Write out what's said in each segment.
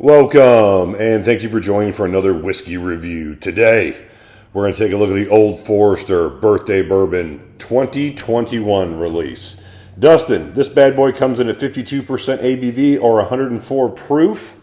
Welcome, and thank you for joining for another whiskey review. Today, we're going to take a look at the Old Forester Birthday Bourbon 2021 release. Dustin, this bad boy comes in at 52% ABV or 104 proof.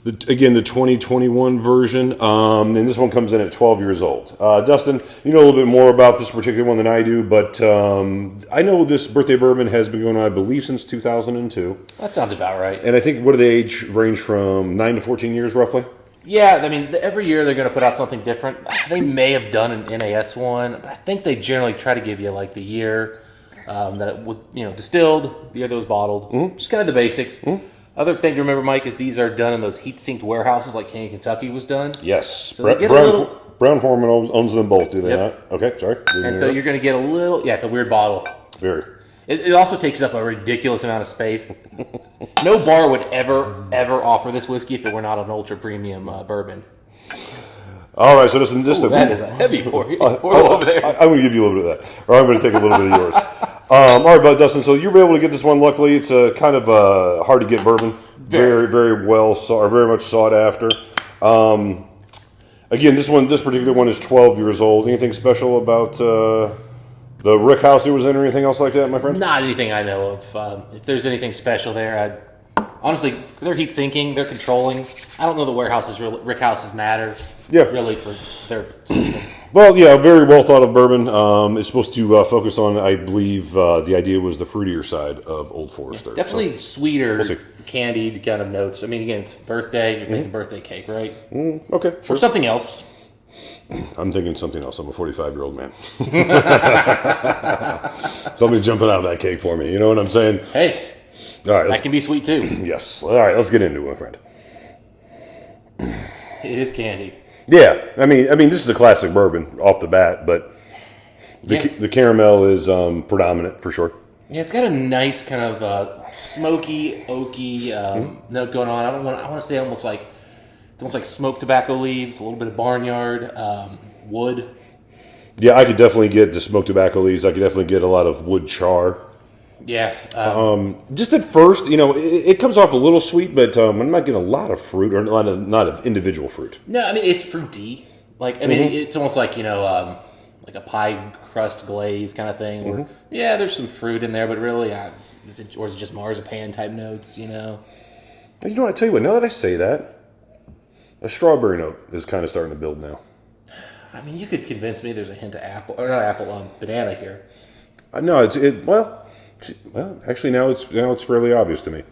Again, the 2021 version, and this one comes in at 12 years old. Dustin, you know a little bit more about this particular one than I do, but I know this birthday bourbon has been going on, I believe, since 2002. That sounds about right. And I think, what do they age range from 9 to 14 years, roughly? Yeah, I mean, every year they're going to put out something different. They may have done an NAS one, but I think they generally try to give you like the year that it was, distilled, the year that it was bottled. Mm-hmm. Just kind of the basics. Mm-hmm. Other thing to remember, Mike, is these are done in those heat-sinked warehouses like Kentucky was done. Yes. So Brownforeman owns them both, do they not? Okay, sorry. And so you're going to get a little... Yeah, it's a weird bottle. Very. It also takes up a ridiculous amount of space. No bar would ever offer this whiskey if it were not an ultra-premium bourbon. All right, so this that is a heavy pour. Pour over there. I'm going to give you a little bit of that. Or I'm going to take a little bit of yours. All right, but Dustin, so you'll be able to get this one. Luckily, it's a kind of hard to get bourbon. Very much sought after. Again, this particular one is 12 years old. Anything special about the rick house it was in, or anything else like that, my friend? Not anything I know of. If there's anything special there, honestly, they're heat sinking, they're controlling. I don't know the rick houses matter. Yeah. Really for their system. Well, yeah, very well thought of bourbon. It's supposed to focus on, I believe, the idea was the fruitier side of Old Forester. Definitely sweeter, candied kind of notes. I mean, again, it's birthday. You're thinking birthday cake, right? Okay, sure. Or something else. I'm thinking something else. I'm a 45-year-old man. Somebody's jumping out of that cake for me. You know what I'm saying? Hey, all right, that can be sweet too. Yes. All right, let's get into it, my friend. It is candied. Yeah, I mean, this is a classic bourbon off the bat, but the caramel is predominant for sure. Yeah, it's got a nice kind of smoky, oaky note going on. I want to say almost like smoked tobacco leaves, a little bit of barnyard, wood. Yeah, I could definitely get the smoked tobacco leaves. I could definitely get a lot of wood char. Yeah. Just at first, it comes off a little sweet, but I'm not getting a lot of fruit or not of individual fruit. No, I mean, it's fruity. It's almost like, like a pie crust glaze kind of thing. Where, yeah, there's some fruit in there, but really, is it just marzipan type notes, You know what, I tell you what, now that I say that, a strawberry note is kind of starting to build now. I mean, you could convince me there's a hint of banana here. No, well, actually, now it's fairly obvious to me.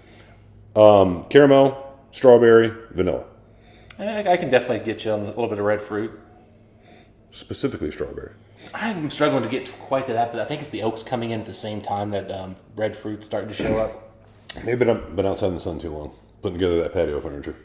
Caramel, strawberry, vanilla. I can definitely get you on a little bit of red fruit. Specifically strawberry. I'm struggling to get quite to that, but I think it's the oaks coming in at the same time that red fruit's starting to show up. Maybe I've been outside in the sun too long, putting together that patio furniture.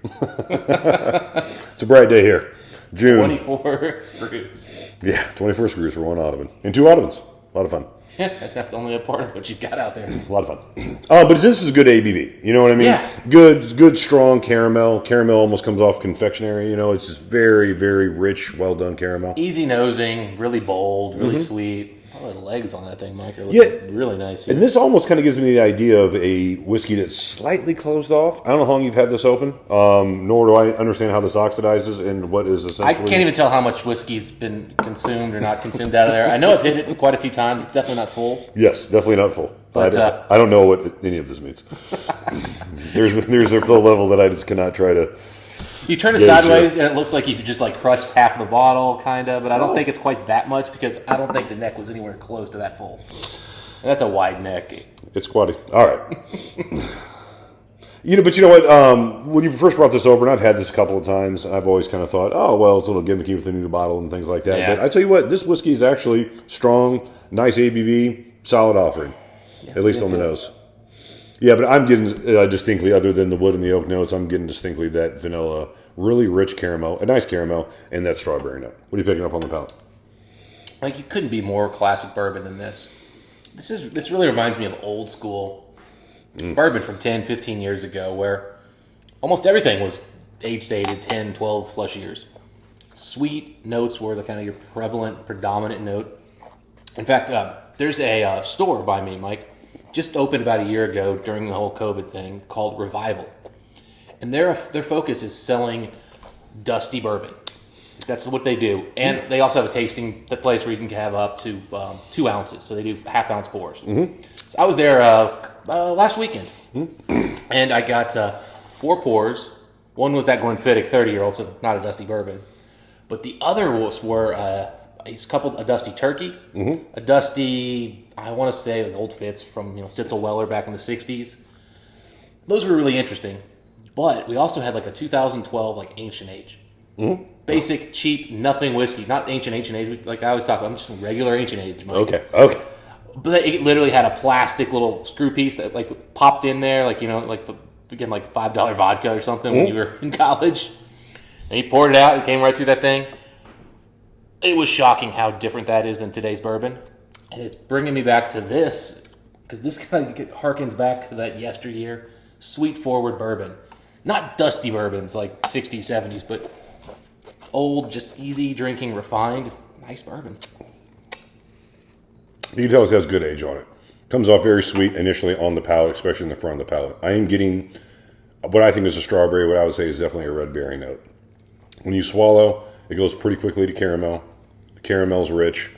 It's a bright day here. June. 24 screws. Yeah, 24 screws for one ottoman. And two ottomans. A lot of fun. Yeah, that's only a part of what you've got out there. A lot of fun. But this is good ABV. You know what I mean? Yeah. Good, strong caramel. Caramel almost comes off confectionery. It's just very, very rich, well done caramel. Easy nosing, really bold, really sweet. Oh, the legs on that thing, Mike, are looking really nice here. And this almost kind of gives me the idea of a whiskey that's slightly closed off. I don't know how long you've had this open, nor do I understand how this oxidizes and what is essentially... I can't even tell how much whiskey's been consumed or not consumed out of there. I know I've hit it quite a few times. It's definitely not full. Yes, definitely not full. But I don't know what any of this means. There's a full level that I just cannot try to... You turn it sideways, and it looks like you just crushed half of the bottle, kind of. But I don't think it's quite that much because I don't think the neck was anywhere close to that full. And that's a wide neck. It's quality. All right. But you know what? When you first brought this over, and I've had this a couple of times, I've always kind of thought, oh, well, it's a little gimmicky with the new bottle and things like that. Yeah. But I tell you what, this whiskey is actually strong, nice ABV, solid offering, at least on the nose. Yeah, but I'm getting distinctly, other than the wood and the oak notes, I'm getting distinctly that vanilla, really rich caramel, a nice caramel, and that strawberry note. What are you picking up on the palate? You couldn't be more classic bourbon than this. This really reminds me of old school bourbon from 10, 15 years ago, where almost everything was age-dated 10, 12 plus years. Sweet notes were the kind of your predominant note. In fact, there's a store by me, Mike, just opened about a year ago during the whole COVID thing called Revival. and their focus is selling dusty bourbon. That's what they do, and they also have a tasting place where you can have up to 2 ounces. So they do half-ounce pours. Mm-hmm. So I was there last weekend, and I got 4 pours. One was that Glenfiddich 30-year-old, so not a dusty bourbon, but the other were a dusty turkey, a dusty, I want to say like Old Fitz from Stitzel Weller back in the '60s. Those were really interesting, but we also had like a 2012 like Ancient Age. Mm-hmm. Basic, cheap, nothing whiskey. Not ancient age. Like I always talk about, I'm just a regular ancient age, Mike. Okay. But it literally had a plastic little screw piece that like popped in there, like again, like $5 vodka or something when you were in college. And he poured it out. It came right through that thing. It was shocking how different that is than today's bourbon. And it's bringing me back to this, because this kind of harkens back to that yesteryear sweet forward bourbon. Not dusty bourbons like 60s, 70s, but old, just easy drinking, refined, nice bourbon. You can tell it has good age on it. Comes off very sweet initially on the palate, especially in the front of the palate. I am getting what I think is a strawberry, what I would say is definitely a red berry note. When you swallow, it goes pretty quickly to caramel. The caramel's rich.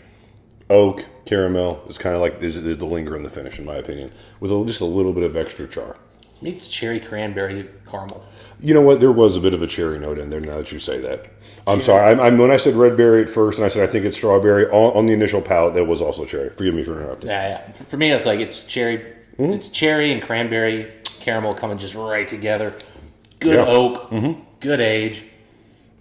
Oak, caramel is kind of like is the linger in the finish, in my opinion, with just a little bit of extra char. It's cherry cranberry caramel. You know what? There was a bit of a cherry note in there now that you say that. I'm sorry. I'm when I said red berry at first, and I said I think it's strawberry, on the initial palate, that was also cherry. Forgive me for interrupting. Yeah. For me, it's like it's cherry. Mm-hmm. It's cherry and cranberry caramel coming just right together. Good oak. Mm-hmm. Good age.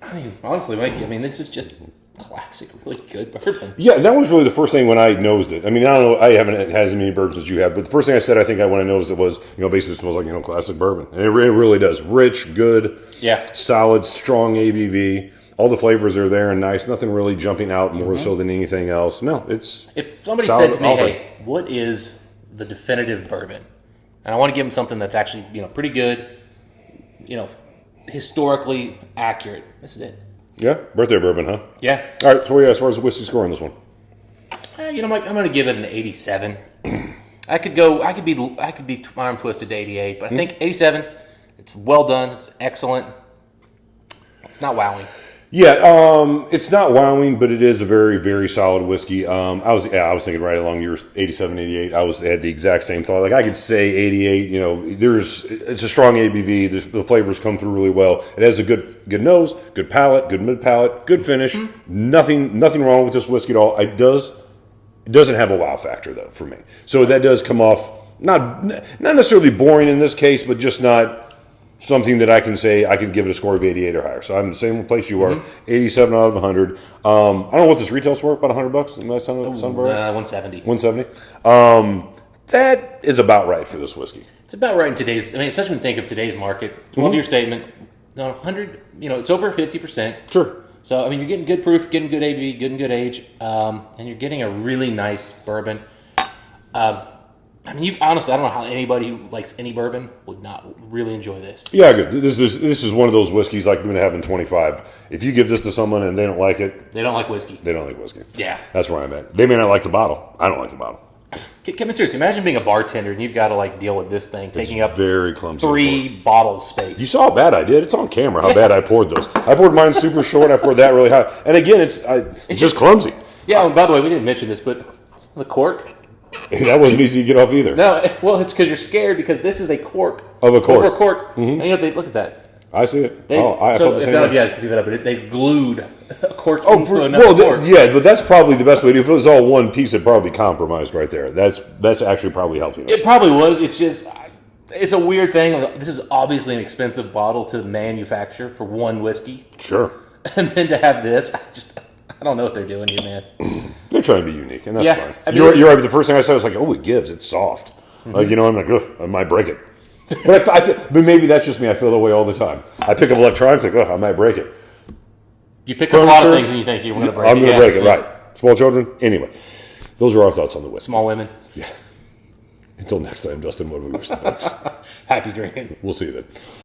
I mean, honestly, Mike, this is just classic, really good bourbon. Yeah, that was really the first thing when I nosed it. I mean, I don't know, I haven't had as many bourbons as you have, but the first thing I said, I think when I nosed it was, basically it smells like, classic bourbon. And it really does. Rich, good, solid, strong ABV. All the flavors are there and nice. Nothing really jumping out more so than anything else. No, it's if somebody said to me, hey, what is the definitive bourbon? And I want to give them something that's actually, pretty good, historically accurate. This is it. Yeah, birthday bourbon, huh? Yeah. All right, so as far as the whiskey score on this one? Mike, I'm going to give it an 87. I could be arm twisted to 88, but I think 87. It's well done. It's excellent. It's not wowing. Yeah, it's not wowing, but it is a very, very solid whiskey. I was thinking right along yours, 87, 88. I had the exact same thought. Like I could say 88. It's a strong ABV. The flavors come through really well. It has a good nose, good palate, good mid palate, good finish. Mm-hmm. Nothing wrong with this whiskey at all. It doesn't have a wow factor though for me. So that does come off not necessarily boring in this case, but just not something that I can say I can give it a score of 88 or higher. So I'm in the same place you are, 87 out of 100. I don't know what this retails for, about $100. Am I sound right? 170. 170. That is about right for this whiskey. It's about right in today's. Especially when you think of today's market. 12-year statement. 100. It's over 50%. Sure. So you're getting good proof, getting good ABV, getting good age, and you're getting a really nice bourbon. Honestly, I don't know how anybody who likes any bourbon would not really enjoy this. Yeah, good. This is one of those whiskeys like we're going to have in 25. If you give this to someone and they don't like it... They don't like whiskey. They don't like whiskey. Yeah. That's where I'm at. They may not like the bottle. I don't like the bottle. Kevin, seriously, imagine being a bartender and you've got to deal with this thing, taking up very clumsy 3 bottles space. You saw how bad I did. It's on camera how bad I poured those. I poured mine super short. I poured that really high. And again, it's just clumsy. Yeah, and by the way, we didn't mention this, but the cork... That wasn't easy to get off either. No, well, it's because you're scared because this is a cork. Of a cork. Over a cork. Mm-hmm. And they look at that. I see it. I felt the same way. Yeah, pick that up, but they glued a cork into another cork. Yeah, but that's probably the best way to do it. If it was all one piece, it probably compromised right there. That's actually probably helping us. It probably was. It's just, it's a weird thing. This is obviously an expensive bottle to manufacture for one whiskey. Sure. And then to have this, I don't know what they're doing here, man. They're trying to be unique, and that's fine. You're right. But the first thing I said was like, "Oh, it gives. It's soft." Mm-hmm. I'm like, "Ugh, I might break it." But but maybe that's just me. I feel that way all the time. I pick up electronics, like, "Oh, I might break it." You pick up a lot of things, and you think you're going to break it. I'm going to break it, right? Small children. Anyway, those are our thoughts on the whiskey. Small women. Yeah. Until next time, Dustin. What do we wish the folks? Happy drinking. We'll see you then.